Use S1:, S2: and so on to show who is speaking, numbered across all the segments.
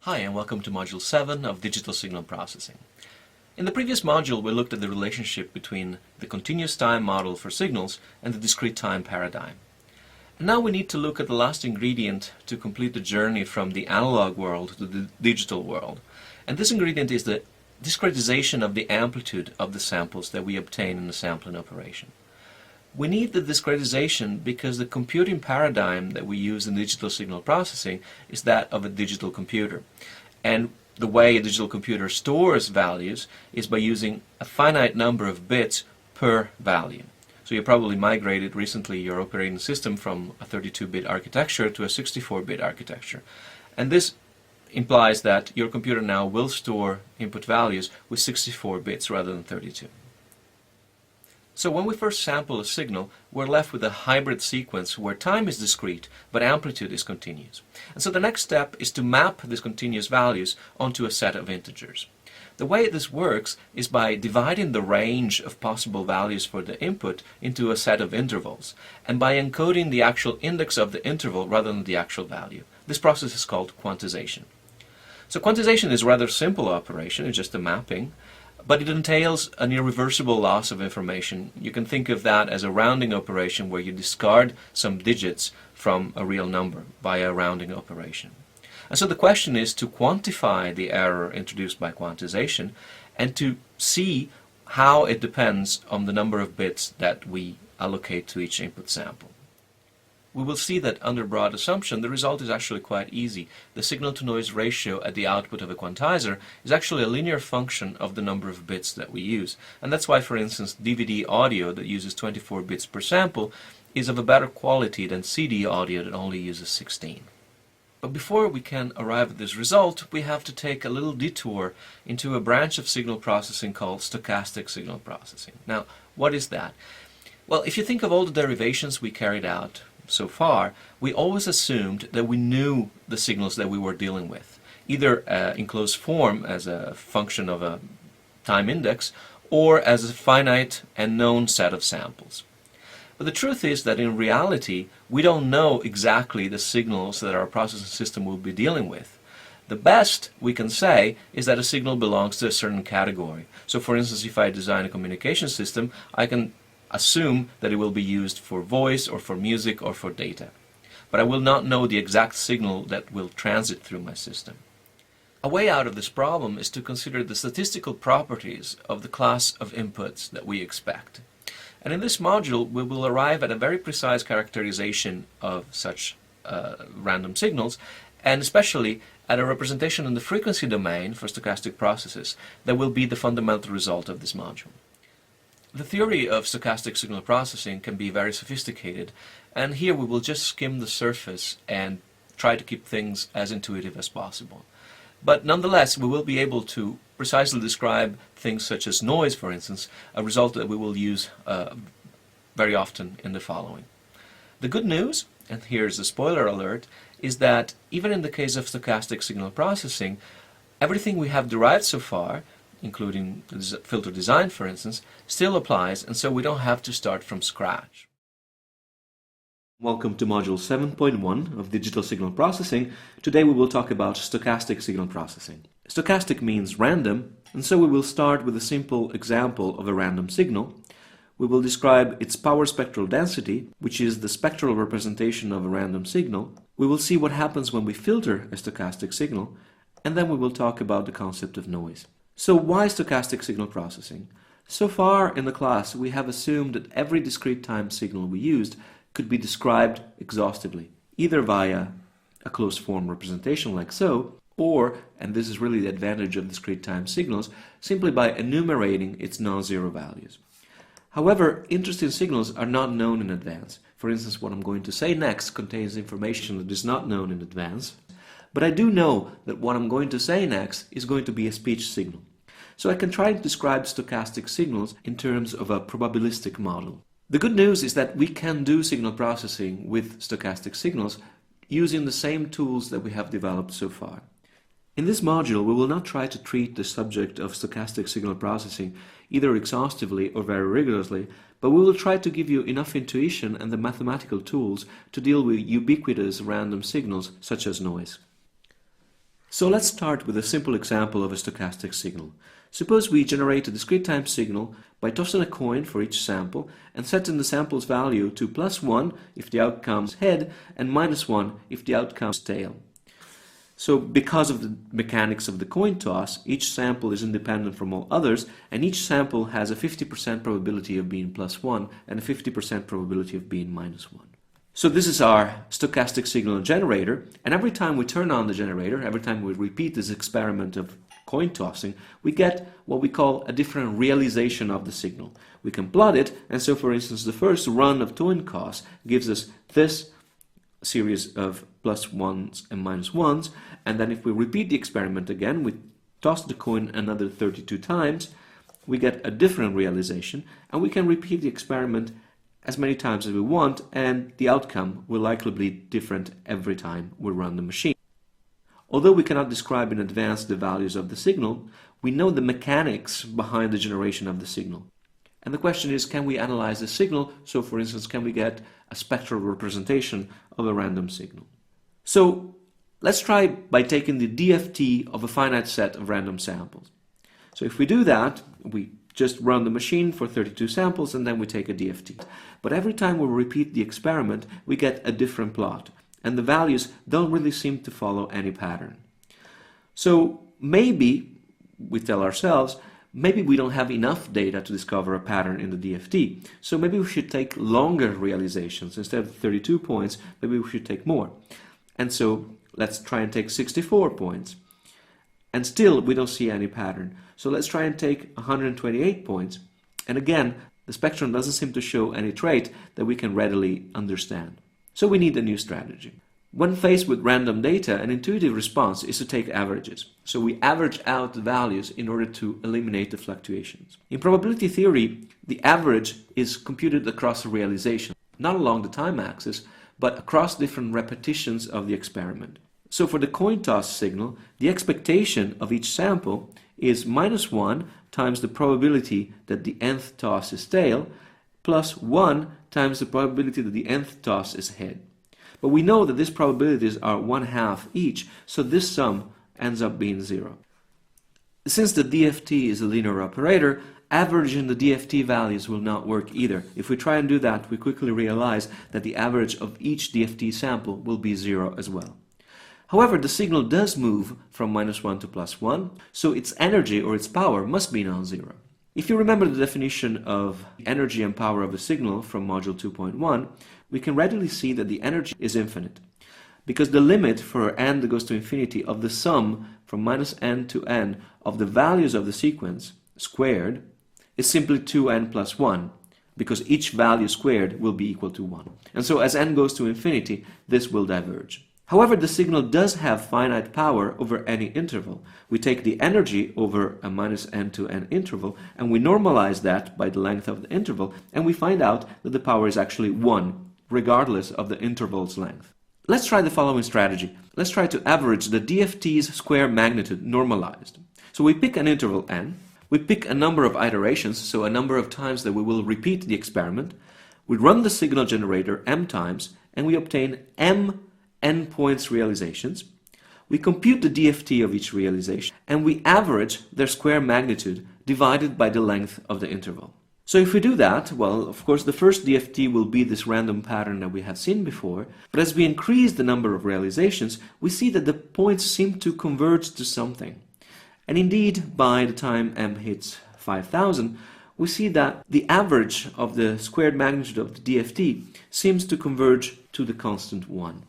S1: Hi, and welcome to Module 7 of Digital Signal Processing. In the previous module, we looked at the relationship between the continuous time model for signals and the discrete time paradigm. And now we need to look at the last ingredient to complete the journey from the analog world to the digital world. And this ingredient is the discretization of the amplitude of the samples that we obtain in the sampling operation. We need the discretization because the computing paradigm that we use in digital signal processing is that of a digital computer. And the way a digital computer stores values is by using a finite number of bits per value. So you probably migrated recently your operating system from a 32-bit architecture to a 64-bit architecture. And this implies that your computer now will store input values with 64 bits rather than 32. So when we first sample a signal, we're left with a hybrid sequence where time is discrete, but amplitude is continuous. And so the next step is to map these continuous values onto a set of integers. The way this works is by dividing the range of possible values for the input into a set of intervals, and by encoding the actual index of the interval rather than the actual value. This process is called quantization. So quantization is a rather simple operation, it's just a mapping. But it entails an irreversible loss of information. You can think of that as a rounding operation where you discard some digits from a real number by a rounding operation. And so the question is to quantify the error introduced by quantization and to see how it depends on the number of bits that we allocate to each input sample. We will see that under broad assumption the result is actually quite easy. The signal-to-noise ratio at the output of a quantizer is actually a linear function of the number of bits that we use. And that's why, for instance, DVD audio that uses 24 bits per sample is of a better quality than CD audio that only uses 16. But before we can arrive at this result, we have to take a little detour into a branch of signal processing called stochastic signal processing. Now, what is that? Well, if you think of all the derivations we carried out so far, we always assumed that we knew the signals that we were dealing with, either in closed form as a function of a time index or as a finite and known set of samples. But the truth is that in reality we don't know exactly the signals that our processing system will be dealing with. The best we can say is that a signal belongs to a certain category. So for instance, if I design a communication system, I can assume that it will be used for voice or for music or for data. But I will not know the exact signal that will transit through my system. A way out of this problem is to consider the statistical properties of the class of inputs that we expect. And in this module we will arrive at a very precise characterization of such random signals, and especially at a representation in the frequency domain for stochastic processes that will be the fundamental result of this module. The theory of stochastic signal processing can be very sophisticated, and here we will just skim the surface and try to keep things as intuitive as possible. But nonetheless, we will be able to precisely describe things such as noise, for instance, a result that we will use very often in the following. The good news, and here's a spoiler alert, is that even in the case of stochastic signal processing, everything we have derived so far, including filter design, for instance, still applies, and so we don't have to start from scratch. Welcome to Module 7.1 of Digital Signal Processing. Today we will talk about stochastic signal processing. Stochastic means random, and so we will start with a simple example of a random signal. We will describe its power spectral density, which is the spectral representation of a random signal. We will see what happens when we filter a stochastic signal, and then we will talk about the concept of noise. So why stochastic signal processing? So far in the class we have assumed that every discrete time signal we used could be described exhaustively, either via a closed form representation like so, or, and this is really the advantage of discrete time signals, simply by enumerating its non-zero values. However, interesting signals are not known in advance. For instance, what I'm going to say next contains information that is not known in advance. But I do know that what I'm going to say next is going to be a speech signal. So I can try to describe stochastic signals in terms of a probabilistic model. The good news is that we can do signal processing with stochastic signals using the same tools that we have developed so far. In this module, we will not try to treat the subject of stochastic signal processing either exhaustively or very rigorously, but we will try to give you enough intuition and the mathematical tools to deal with ubiquitous random signals such as noise. So let's start with a simple example of a stochastic signal. Suppose we generate a discrete time signal by tossing a coin for each sample and setting the sample's value to +1 if the outcome is head and -1 if the outcome is tail. So because of the mechanics of the coin toss, each sample is independent from all others, and each sample has a 50% probability of being +1 and a 50% probability of being -1. So this is our stochastic signal generator, and every time we turn on the generator, every time we repeat this experiment of coin tossing, we get what we call a different realization of the signal. We can plot it, and so for instance the first run of coin toss gives us this series of +1s and -1s, and then if we repeat the experiment again, we toss the coin another 32 times, we get a different realization, and we can repeat the experiment as many times as we want, and the outcome will likely be different every time we run the machine. Although we cannot describe in advance the values of the signal, we know the mechanics behind the generation of the signal. And the question is, can we analyze the signal? So for instance, can we get a spectral representation of a random signal? So let's try by taking the DFT of a finite set of random samples. So if we do that, we just run the machine for 32 samples and then we take a DFT. But every time we repeat the experiment, we get a different plot, and the values don't really seem to follow any pattern. So maybe, we tell ourselves, maybe we don't have enough data to discover a pattern in the DFT. So maybe we should take longer realizations. Instead of 32 points, maybe we should take more. And so let's try and take 64 points. And still we don't see any pattern. So let's try and take 128 points. And again, the spectrum doesn't seem to show any trait that we can readily understand. So we need a new strategy. When faced with random data, an intuitive response is to take averages. So we average out the values in order to eliminate the fluctuations. In probability theory, the average is computed across a realization, not along the time axis, but across different repetitions of the experiment. So for the coin toss signal, the expectation of each sample is -1 times the probability that the nth toss is tail, plus 1 times the probability that the nth toss is head. But we know that these probabilities are 1/2 each, so this sum ends up being 0. Since the DFT is a linear operator, averaging the DFT values will not work either. If we try and do that, we quickly realize that the average of each DFT sample will be 0 as well. However, the signal does move from -1 to +1, so its energy or its power must be non-zero. If you remember the definition of energy and power of a signal from module 2.1, we can readily see that the energy is infinite, because the limit for n that goes to infinity of the sum from -n to n of the values of the sequence squared is simply 2n plus 1, because each value squared will be equal to 1. And so as n goes to infinity, this will diverge. However, the signal does have finite power over any interval. We take the energy over a -n to n interval and we normalize that by the length of the interval, and we find out that the power is actually 1, regardless of the interval's length. Let's try the following strategy. Let's try to average the DFT's square magnitude normalized. So we pick an interval n, we pick a number of iterations, so a number of times that we will repeat the experiment, we run the signal generator m times, and we obtain m n points realizations. We compute the DFT of each realization, and we average their square magnitude divided by the length of the interval. So if we do that, well, of course the first DFT will be this random pattern that we have seen before, but as we increase the number of realizations, we see that the points seem to converge to something. And indeed, by the time m hits 5,000, we see that the average of the squared magnitude of the DFT seems to converge to the constant 1.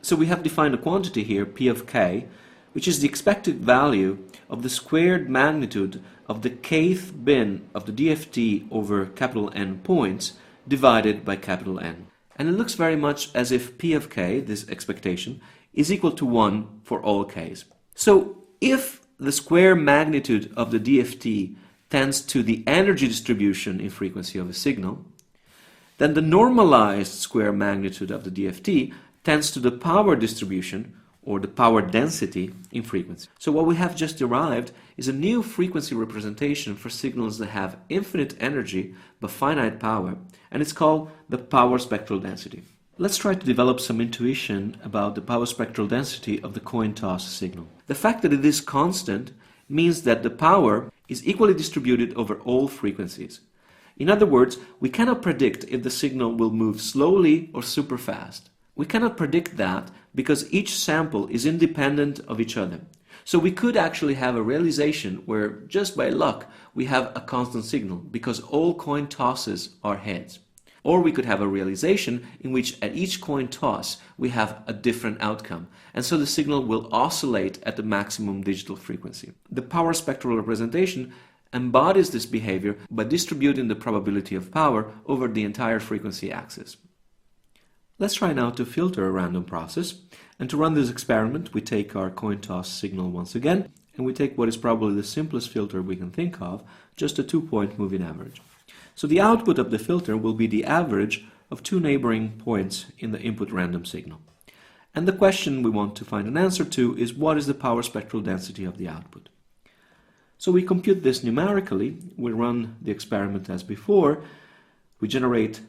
S1: So we have defined a quantity here, p of k, which is the expected value of the squared magnitude of the kth bin of the DFT over capital N points divided by capital N. And it looks very much as if p of k, this expectation, is equal to 1 for all k's. So if the square magnitude of the DFT tends to the energy distribution in frequency of a signal, then the normalized square magnitude of the DFT tends to the power distribution or the power density in frequency. So what we have just derived is a new frequency representation for signals that have infinite energy but finite power, and it's called the power spectral density. Let's try to develop some intuition about the power spectral density of the coin toss signal. The fact that it is constant means that the power is equally distributed over all frequencies. In other words, we cannot predict if the signal will move slowly or super fast. We cannot predict that because each sample is independent of each other. So we could actually have a realization where, just by luck, we have a constant signal because all coin tosses are heads. Or we could have a realization in which at each coin toss we have a different outcome, and so the signal will oscillate at the maximum digital frequency. The power spectral representation embodies this behavior by distributing the probability of power over the entire frequency axis. Let's try now to filter a random process, and to run this experiment we take our coin toss signal once again, and we take what is probably the simplest filter we can think of, just a 2-point moving average. So the output of the filter will be the average of two neighboring points in the input random signal. And the question we want to find an answer to is, what is the power spectral density of the output? So we compute this numerically, we run the experiment as before, we generate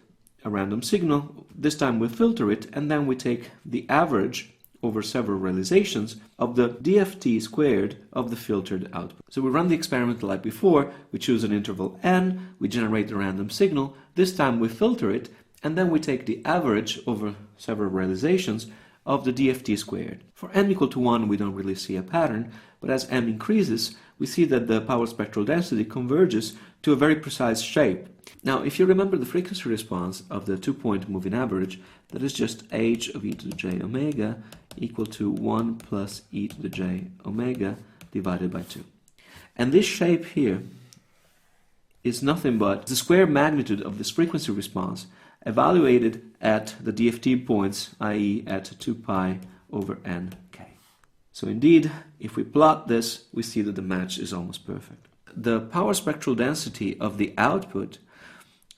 S1: a random signal, this time we filter it, and then we take the average over several realizations of the DFT squared of the filtered output. So we run the experiment like before, we choose an interval n, we generate a random signal, this time we filter it, and then we take the average over several realizations of the DFT squared. For n equal to 1 we don't really see a pattern, but as m increases we see that the power spectral density converges to a very precise shape. Now if you remember the frequency response of the 2-point moving average, that is just h of e to the j omega equal to 1 plus e to the j omega divided by 2. And this shape here is nothing but the square magnitude of this frequency response evaluated at the DFT points, i.e. at 2 pi over nk. So indeed, if we plot this, we see that the match is almost perfect. The power spectral density of the output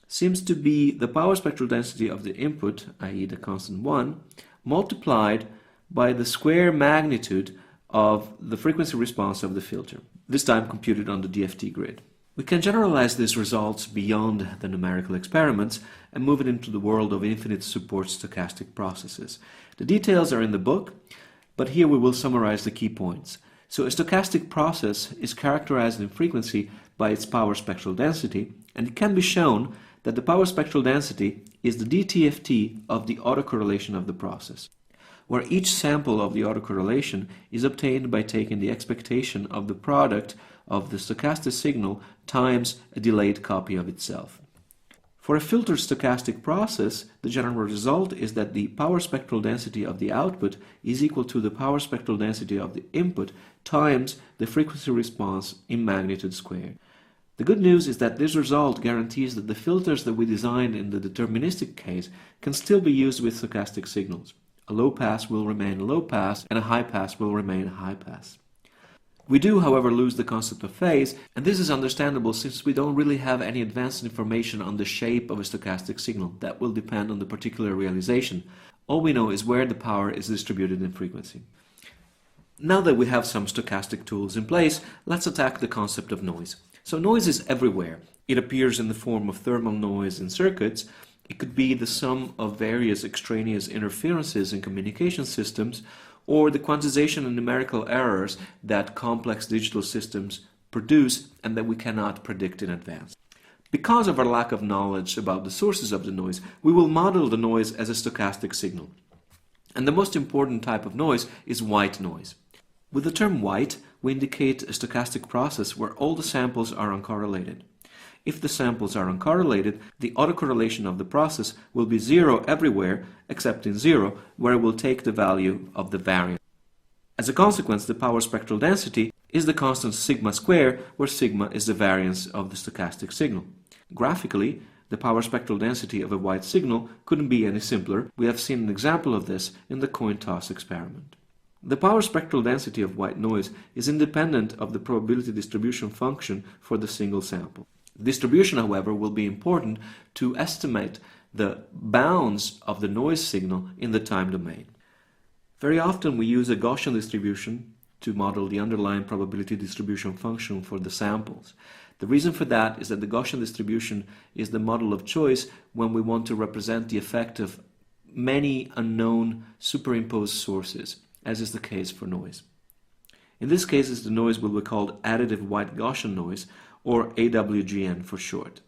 S1: seems to be the power spectral density of the input, i.e. the constant 1, multiplied by the square magnitude of the frequency response of the filter, this time computed on the DFT grid. We can generalize these results beyond the numerical experiments and move it into the world of infinite support stochastic processes. The details are in the book, but here we will summarize the key points. So a stochastic process is characterized in frequency by its power spectral density, and it can be shown that the power spectral density is the DTFT of the autocorrelation of the process, where each sample of the autocorrelation is obtained by taking the expectation of the product of the stochastic signal times a delayed copy of itself. For a filtered stochastic process, the general result is that the power spectral density of the output is equal to the power spectral density of the input times the frequency response in magnitude squared. The good news is that this result guarantees that the filters that we designed in the deterministic case can still be used with stochastic signals. A low pass will remain a low pass, and a high pass will remain a high pass. We do, however, lose the concept of phase, and this is understandable since we don't really have any advanced information on the shape of a stochastic signal. That will depend on the particular realization. All we know is where the power is distributed in frequency. Now that we have some stochastic tools in place, let's attack the concept of noise. So noise is everywhere. It appears in the form of thermal noise in circuits. It could be the sum of various extraneous interferences in communication systems, or the quantization and numerical errors that complex digital systems produce and that we cannot predict in advance. Because of our lack of knowledge about the sources of the noise, we will model the noise as a stochastic signal. And the most important type of noise is white noise. With the term white, we indicate a stochastic process where all the samples are uncorrelated. If the samples are uncorrelated, the autocorrelation of the process will be 0 everywhere except in 0, where it will take the value of the variance. As a consequence, the power spectral density is the constant sigma square, where sigma is the variance of the stochastic signal. Graphically, the power spectral density of a white signal couldn't be any simpler. We have seen an example of this in the coin toss experiment. The power spectral density of white noise is independent of the probability distribution function for the single sample. Distribution, however, will be important to estimate the bounds of the noise signal in the time domain. Very often we use a Gaussian distribution to model the underlying probability distribution function for the samples. The reason for that is that the Gaussian distribution is the model of choice when we want to represent the effect of many unknown superimposed sources, as is the case for noise. In this case, the noise will be called additive white Gaussian noise, or AWGN for short.